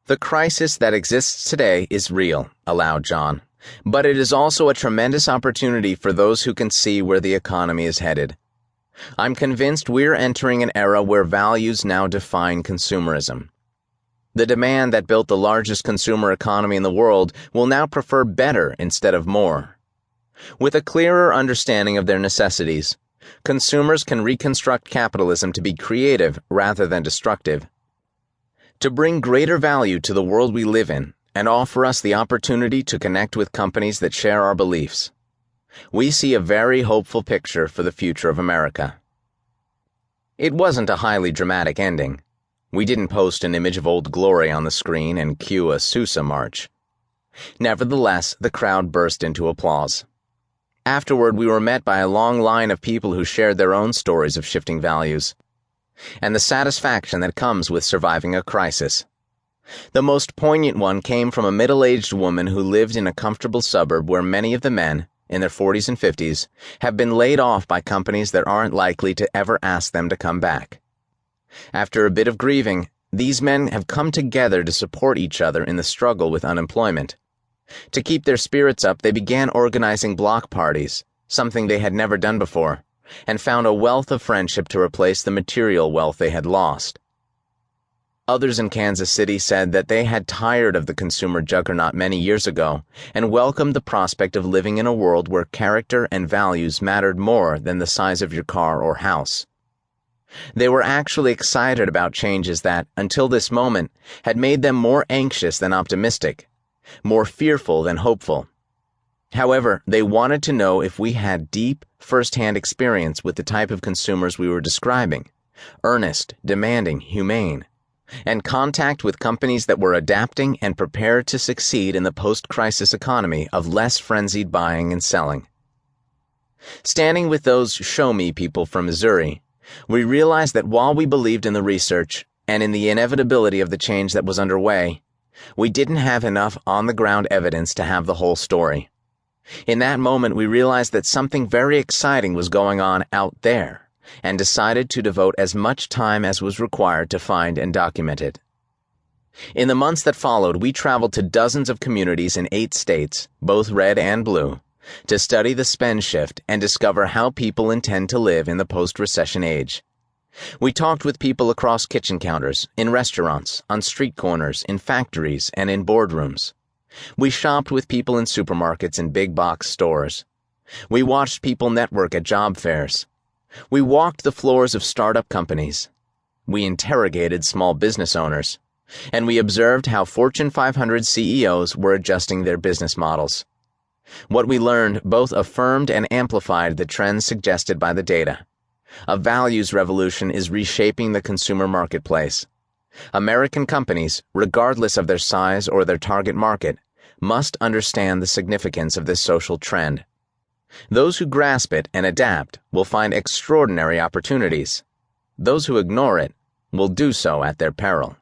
The crisis that exists today is real, allowed John, but it is also a tremendous opportunity for those who can see where the economy is headed. I'm convinced we're entering an era where values now define consumerism. The demand that built the largest consumer economy in the world will now prefer better instead of more. With a clearer understanding of their necessities, consumers can reconstruct capitalism to be creative rather than destructive, to bring greater value to the world we live in and offer us the opportunity to connect with companies that share our beliefs. We see a very hopeful picture for the future of America. It wasn't a highly dramatic ending. We didn't post an image of Old Glory on the screen and cue a Sousa march. Nevertheless, the crowd burst into applause. Afterward, we were met by a long line of people who shared their own stories of shifting values, and the satisfaction that comes with surviving a crisis. The most poignant one came from a middle-aged woman who lived in a comfortable suburb where many of the men, in their 40s and 50s, have been laid off by companies that aren't likely to ever ask them to come back. After a bit of grieving, these men have come together to support each other in the struggle with unemployment. To keep their spirits up, they began organizing block parties, something they had never done before, and found a wealth of friendship to replace the material wealth they had lost. Others in Kansas City said that they had tired of the consumer juggernaut many years ago and welcomed the prospect of living in a world where character and values mattered more than the size of your car or house. They were actually excited about changes that, until this moment, had made them more anxious than optimistic, more fearful than hopeful. However, they wanted to know if we had deep, first-hand experience with the type of consumers we were describing, earnest, demanding, humane, and contact with companies that were adapting and prepared to succeed in the post-crisis economy of less frenzied buying and selling. Standing with those show-me people from Missouri, we realized that while we believed in the research and in the inevitability of the change that was underway, we didn't have enough on-the-ground evidence to have the whole story. In that moment, we realized that something very exciting was going on out there, and decided to devote as much time as was required to find and document it. In the months that followed, we traveled to dozens of communities in 8 states, both red and blue, to study the spend shift and discover how people intend to live in the post-recession age. We talked with people across kitchen counters, in restaurants, on street corners, in factories, and in boardrooms. We shopped with people in supermarkets and big box stores. We watched people network at job fairs. We walked the floors of startup companies. We interrogated small business owners. And we observed how Fortune 500 CEOs were adjusting their business models. What we learned both affirmed and amplified the trends suggested by the data. A values revolution is reshaping the consumer marketplace. American companies, regardless of their size or their target market, must understand the significance of this social trend. Those who grasp it and adapt will find extraordinary opportunities. Those who ignore it will do so at their peril.